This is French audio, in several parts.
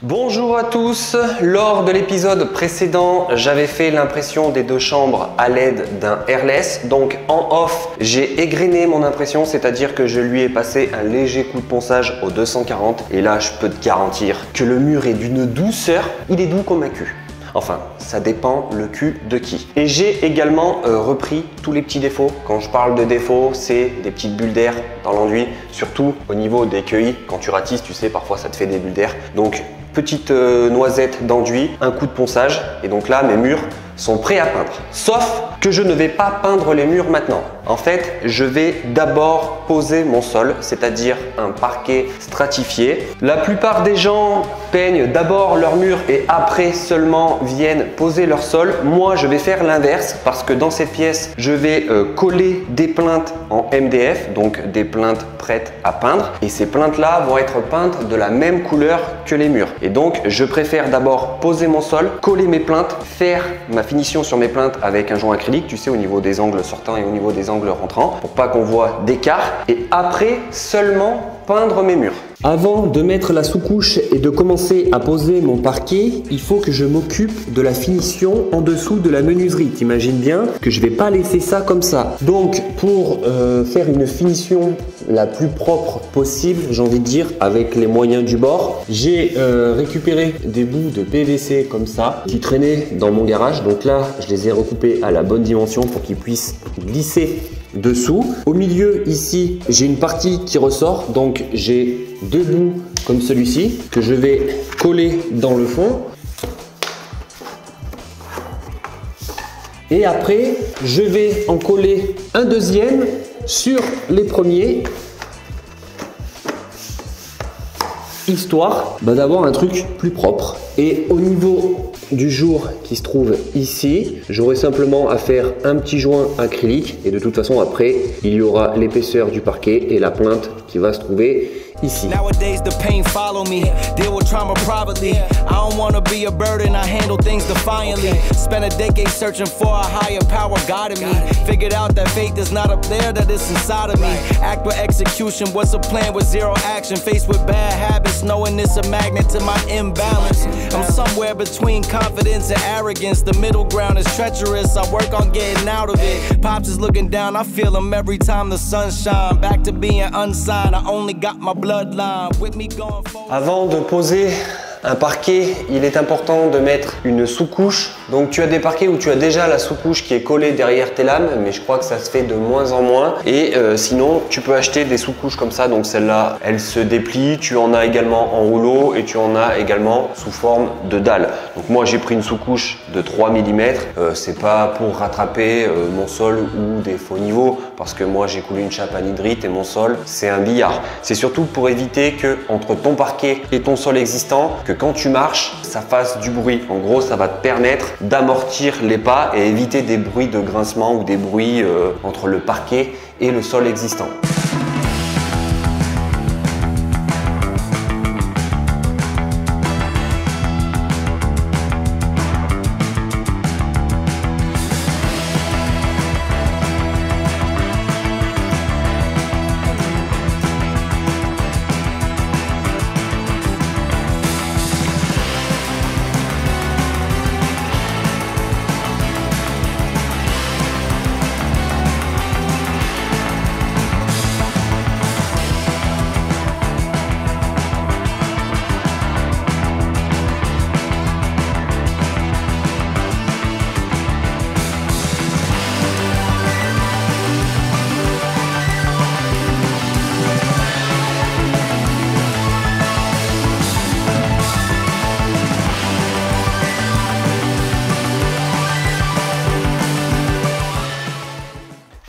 Bonjour à tous, lors de l'épisode précédent, j'avais fait l'impression des deux chambres à l'aide d'un airless. Donc en off, j'ai égrené mon impression, c'est-à-dire que je lui ai passé un léger coup de ponçage au 240. Et là, je peux te garantir que le mur est d'une douceur, il est doux comme un cul. Enfin, ça dépend le cul de qui. Et j'ai également repris tous les petits défauts. Quand je parle de défauts, c'est des petites bulles d'air dans l'enduit, surtout au niveau des queuilles. Quand tu ratisses, tu sais, parfois ça te fait des bulles d'air. Donc, petite noisette d'enduit, un coup de ponçage. Et donc là, mes murs sont prêts à peindre. Sauf que je ne vais pas peindre les murs maintenant. En fait, je vais d'abord poser mon sol, c'est-à-dire un parquet stratifié. La plupart des gens peignent d'abord leurs murs et après seulement viennent poser leur sol. Moi, je vais faire l'inverse parce que dans cette pièce, je vais coller des plinthes en MDF, donc des plinthes prêtes à peindre. Et ces plinthes-là vont être peintes de la même couleur que les murs. Et donc, je préfère d'abord poser mon sol, coller mes plinthes, faire ma finition sur mes plinthes avec un joint acrylique, tu sais, au niveau des angles sortants et au niveau des angles rentrants, pour pas qu'on voit d'écart. Et après, seulement peindre mes murs. Avant de mettre la sous-couche et de commencer à poser mon parquet, il faut que je m'occupe de la finition en dessous de la menuiserie. T'imagines bien que je vais pas laisser ça comme ça. Donc pour faire une finition la plus propre possible, j'ai envie de dire, avec les moyens du bord, j'ai récupéré des bouts de PVC comme ça qui traînaient dans mon garage. Donc là, je les ai recoupés à la bonne dimension pour qu'ils puissent glisser dessous. Au milieu ici, j'ai une partie qui ressort, donc j'ai deux bouts comme celui-ci que je vais coller dans le fond. Et après, je vais en coller un deuxième sur les premiers, histoire d'avoir un truc plus propre. Et au niveau du jour qui se trouve ici, j'aurai simplement à faire un petit joint acrylique et de toute façon après il y aura l'épaisseur du parquet et la plainte qui va se trouver ici. Nowadays the pain follow me, deal with trauma privately. I don't want to be a burden, I handle things defiantly. Spent a decade searching for a higher power guiding me. Figured out that faith is not up there, that it's inside of me. Act with execution, what's a plan with zero action? Faced with bad habits, knowing it's a magnet to my imbalance. I'm somewhere between confidence and arrogance. The middle ground is treacherous, I work on getting out of it. Pops is looking down, I feel him every time the sun shines. Back to being unsigned, I only got my bloodline with me going forward. Avant de poser un parquet, il est important de mettre une sous-couche. Donc tu as des parquets où tu as déjà la sous-couche qui est collée derrière tes lames, mais je crois que ça se fait de moins en moins. Et sinon, tu peux acheter des sous-couches comme ça. Donc celle-là, elle se déplie. Tu en as également en rouleau et tu en as également sous forme de dalle. Donc moi, j'ai pris une sous-couche de 3 mm. C'est pas pour rattraper mon sol ou des faux niveaux, parce que moi, j'ai coulé une chape anhydrite et mon sol, c'est un billard. C'est surtout pour éviter que entre ton parquet et ton sol existant, que quand tu marches, ça fasse du bruit. En gros, ça va te permettre d'amortir les pas et éviter des bruits de grincement ou des bruits entre le parquet et le sol existant.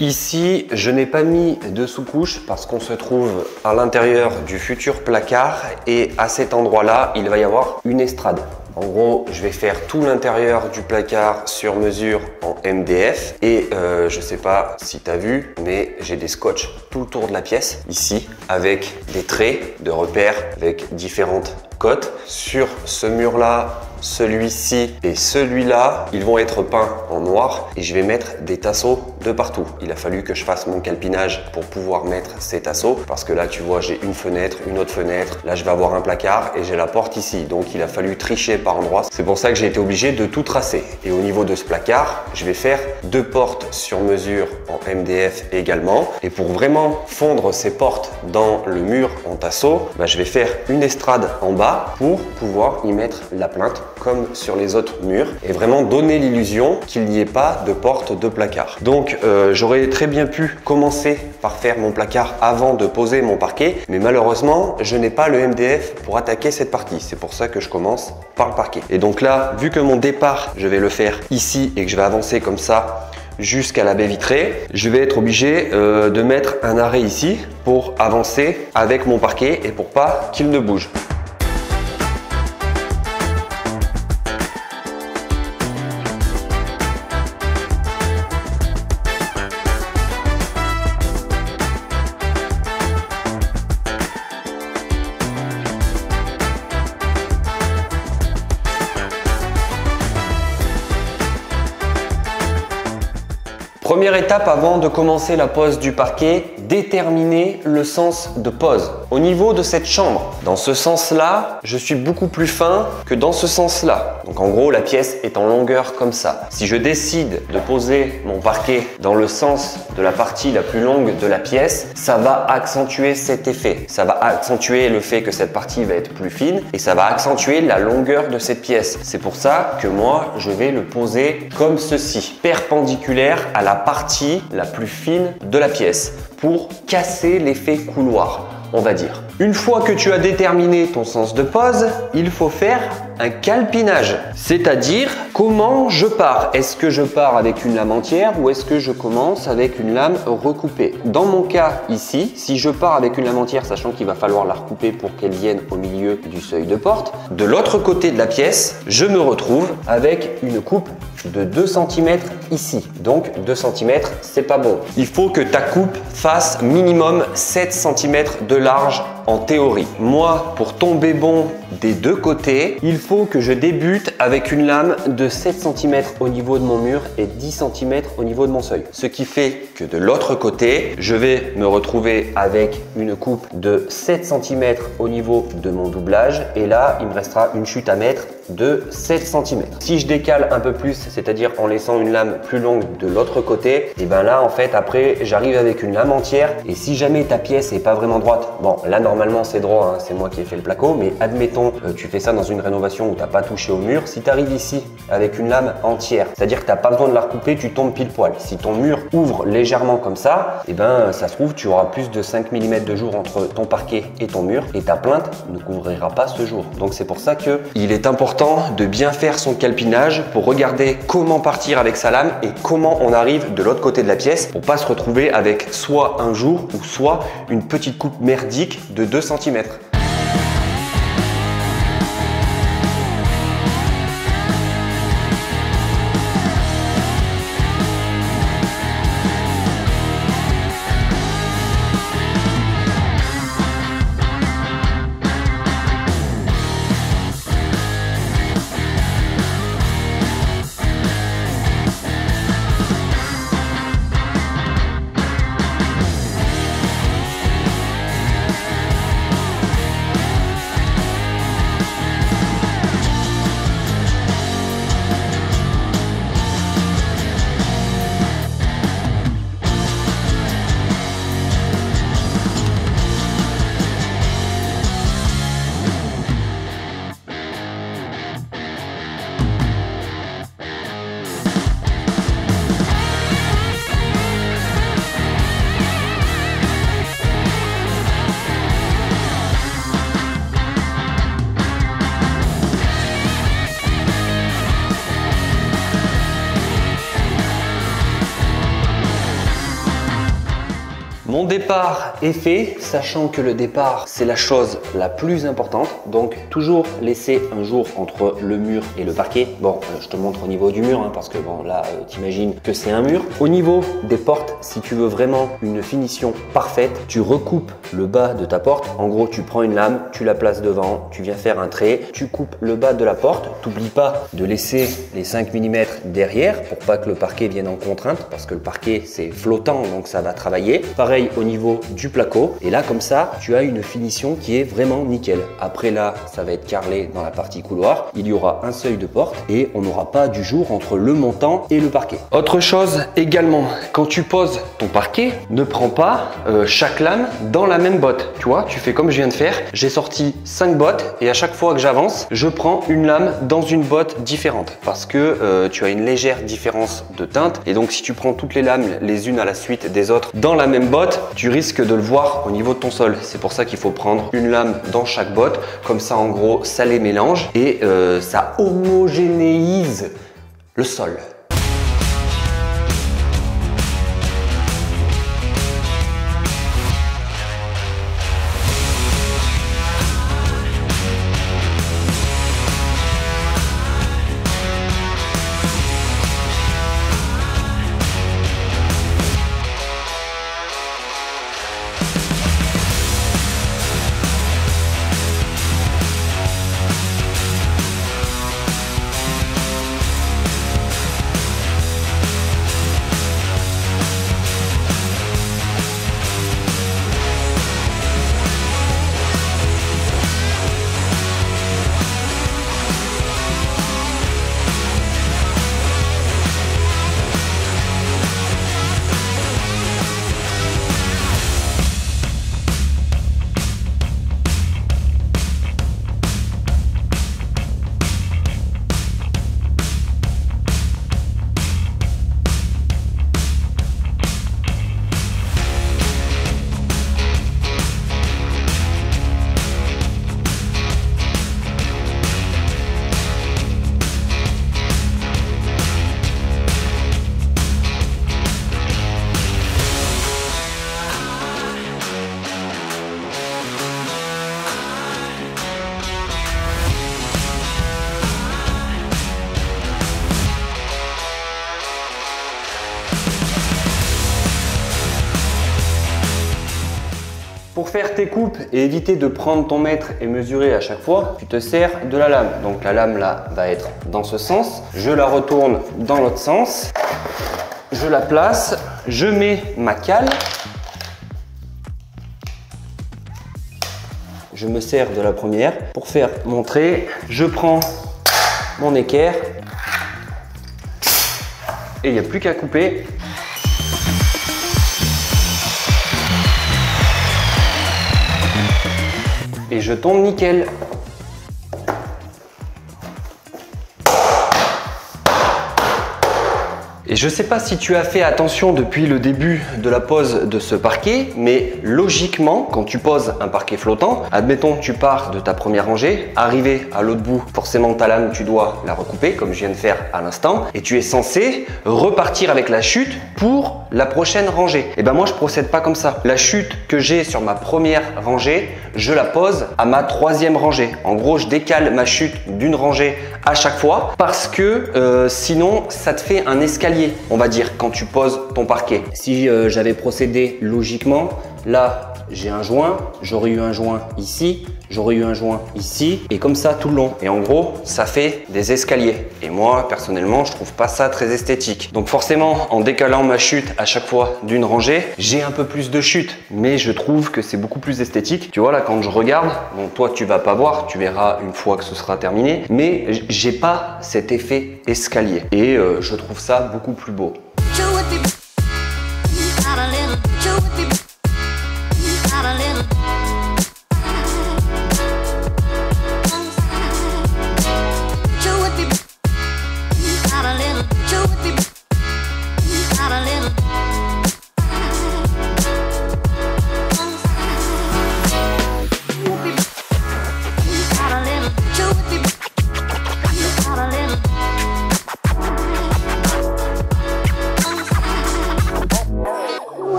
Ici, je n'ai pas mis de sous-couche parce qu'on se trouve à l'intérieur du futur placard et à cet endroit-là, il va y avoir une estrade. En gros, je vais faire tout l'intérieur du placard sur mesure en MDF et je sais pas si tu as vu, mais j'ai des scotch tout le tour de la pièce ici avec des traits de repères avec différentes cotes. Sur ce mur-là, celui-ci et celui-là, ils vont être peints en noir et je vais mettre des tasseaux de partout. Il a fallu que je fasse mon calpinage pour pouvoir mettre ces tasseaux parce que là, tu vois, j'ai une fenêtre, une autre fenêtre. Là, je vais avoir un placard et j'ai la porte ici. Donc, il a fallu tricher par endroits. C'est pour ça que j'ai été obligé de tout tracer. Et au niveau de ce placard, je vais faire 2 portes sur mesure en MDF également. Et pour vraiment fondre ces portes dans le mur en tasseau, je vais faire une estrade en bas pour pouvoir y mettre la plainte comme sur les autres murs et vraiment donner l'illusion qu'il n'y ait pas de porte de placard. Donc j'aurais très bien pu commencer par faire mon placard avant de poser mon parquet, mais malheureusement je n'ai pas le MDF pour attaquer cette partie. C'est pour ça que je commence par le parquet. Et donc là, vu que mon départ je vais le faire ici et que je vais avancer comme ça jusqu'à la baie vitrée, je vais être obligé de mettre un arrêt ici pour avancer avec mon parquet et pour pas qu'il ne bouge. Première étape avant de commencer la pose du parquet, déterminer le sens de pose. Au niveau de cette chambre, dans ce sens-là, je suis beaucoup plus fin que dans ce sens-là. Donc en gros, la pièce est en longueur comme ça. Si je décide de poser mon parquet dans le sens de la partie la plus longue de la pièce, ça va accentuer cet effet. Ça va accentuer le fait que cette partie va être plus fine et ça va accentuer la longueur de cette pièce. C'est pour ça que moi, je vais le poser comme ceci, perpendiculaire à la partie la plus fine de la pièce pour casser l'effet couloir, on va dire. Une fois que tu as déterminé ton sens de pose, il faut faire un calpinage, c'est-à-dire comment je pars. Est-ce que je pars avec une lame entière ou est-ce que je commence avec une lame recoupée? Dans mon cas ici, si je pars avec une lame entière, sachant qu'il va falloir la recouper pour qu'elle vienne au milieu du seuil de porte, de l'autre côté de la pièce, je me retrouve avec une coupe de 2 cm ici. Donc 2 cm, c'est pas bon. Il faut que ta coupe fasse minimum 7 cm de large en théorie. Moi, pour tomber bon des deux côtés, il faut que je débute avec une lame de 7 cm au niveau de mon mur et 10 cm au niveau de mon seuil. Ce qui fait que de l'autre côté, je vais me retrouver avec une coupe de 7 cm au niveau de mon doublage et là, il me restera une chute à mettre de 7 cm. Si je décale un peu plus, c'est-à-dire en laissant une lame plus longue de l'autre côté, et ben là en fait après j'arrive avec une lame entière et si jamais ta pièce est pas vraiment droite, bon là normalement c'est droit, hein, c'est moi qui ai fait le placo, mais admettons tu fais ça dans une rénovation où t'as pas touché au mur, si tu arrives ici avec une lame entière, c'est-à-dire que t'as pas besoin de la recouper, tu tombes pile poil. Si ton mur ouvre légèrement comme ça, et ben ça se trouve tu auras plus de 5 mm de jour entre ton parquet et ton mur et ta plainte ne couvrira pas ce jour. Donc c'est pour ça que il est important de bien faire son calpinage pour regarder comment partir avec sa lame et comment on arrive de l'autre côté de la pièce pour pas se retrouver avec soit un jour ou soit une petite coupe merdique de 2 cm. Mon départ est fait, sachant que le départ, c'est la chose la plus importante. Donc, toujours laisser un jour entre le mur et le parquet. Bon, je te montre au niveau du mur, hein, parce que bon, là, t'imagines que c'est un mur. Au niveau des portes, si tu veux vraiment une finition parfaite, tu recoupes le bas de ta porte. En gros, tu prends une lame, tu la places devant, tu viens faire un trait, tu coupes le bas de la porte. T'oublies pas de laisser les 5 mm derrière pour pas que le parquet vienne en contrainte, parce que le parquet, c'est flottant, donc ça va travailler. Pareil au niveau du placo. Et là, comme ça, tu as une finition qui est vraiment nickel. Après là, ça va être carrelé dans la partie couloir. Il y aura un seuil de porte et on n'aura pas du jour entre le montant et le parquet. Autre chose également, quand tu poses ton parquet, ne prends pas chaque lame dans la même botte. Tu vois, tu fais comme je viens de faire. J'ai sorti 5 bottes et à chaque fois que j'avance, je prends une lame dans une botte différente parce que tu as une légère différence de teinte. Et donc, si tu prends toutes les lames les unes à la suite des autres dans la même botte, tu risques de le voir au niveau de ton sol. C'est pour ça qu'il faut prendre une lame dans chaque botte. Comme ça, en gros, ça les mélange et ça homogénéise le sol. Pour faire tes coupes et éviter de prendre ton mètre et mesurer à chaque fois, tu te sers de la lame. Donc la lame là va être dans ce sens. Je la retourne dans l'autre sens. Je la place. Je mets ma cale. Je me sers de la première pour faire mon trait. Je prends mon équerre. Et il n'y a plus qu'à couper. Et je tombe nickel. Et je ne sais pas si tu as fait attention depuis le début de la pose de ce parquet, mais logiquement, quand tu poses un parquet flottant, admettons tu pars de ta première rangée, arrivé à l'autre bout, forcément ta lame, tu dois la recouper, comme je viens de faire à l'instant, et tu es censé repartir avec la chute pour la prochaine rangée. Et ben moi, je procède pas comme ça. La chute que j'ai sur ma première rangée, je la pose à ma troisième rangée. En gros, je décale ma chute d'une rangée à chaque fois parce que sinon, ça te fait un escalier, on va dire, quand tu poses ton parquet. Si j'avais procédé logiquement, là, j'ai un joint, j'aurais eu un joint ici, j'aurais eu un joint ici et comme ça tout le long. Et en gros, ça fait des escaliers. Et moi, personnellement, je trouve pas ça très esthétique. Donc forcément, en décalant ma chute à chaque fois d'une rangée, j'ai un peu plus de chute. Mais je trouve que c'est beaucoup plus esthétique. Tu vois là, quand je regarde, bon, toi, tu vas pas voir, tu verras une fois que ce sera terminé. Mais j'ai pas cet effet escalier. Et je trouve ça beaucoup plus beau.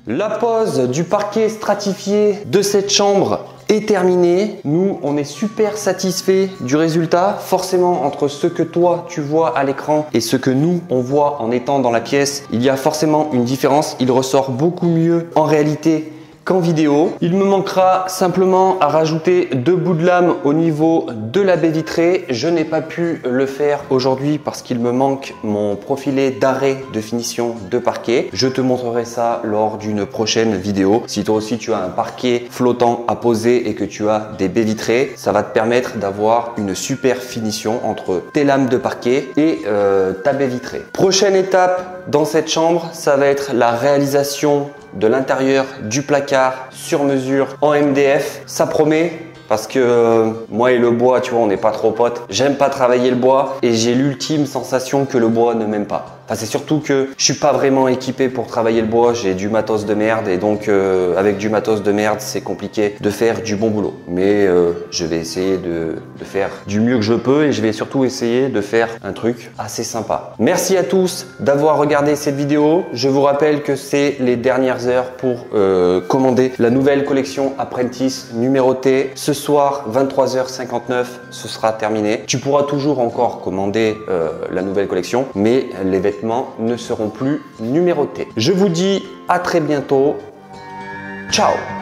La pose du parquet stratifié de cette chambre est terminée. Nous, on est super satisfait du résultat. Forcément, entre ce que toi, tu vois à l'écran et ce que nous, on voit en étant dans la pièce, il y a forcément une différence. Il ressort beaucoup mieux en réalité qu'en vidéo. Il me manquera simplement à rajouter 2 bouts de lame au niveau de la baie vitrée. Je n'ai pas pu le faire aujourd'hui parce qu'il me manque mon profilé d'arrêt de finition de parquet. Je te montrerai ça lors d'une prochaine vidéo. Si toi aussi tu as un parquet flottant à poser et que tu as des baies vitrées, ça va te permettre d'avoir une super finition entre tes lames de parquet et ta baie vitrée. Prochaine étape dans cette chambre, ça va être la réalisation de l'intérieur du placard sur mesure en MDF. Ça promet parce que moi et le bois, tu vois, on n'est pas trop potes. J'aime pas travailler le bois et j'ai l'ultime sensation que le bois ne m'aime pas. Enfin, c'est surtout que je suis pas vraiment équipé pour travailler le bois, j'ai du matos de merde et donc avec du matos de merde, c'est compliqué de faire du bon boulot. Mais je vais essayer de faire du mieux que je peux et je vais surtout essayer de faire un truc assez sympa. Merci à tous d'avoir regardé cette vidéo. Je vous rappelle que c'est les dernières heures pour commander la nouvelle collection Apprentice numérotée. Ce soir, 23h59, ce sera terminé. Tu pourras toujours encore commander la nouvelle collection, mais les vêtements ne seront plus numérotés. Je vous dis à très bientôt. Ciao!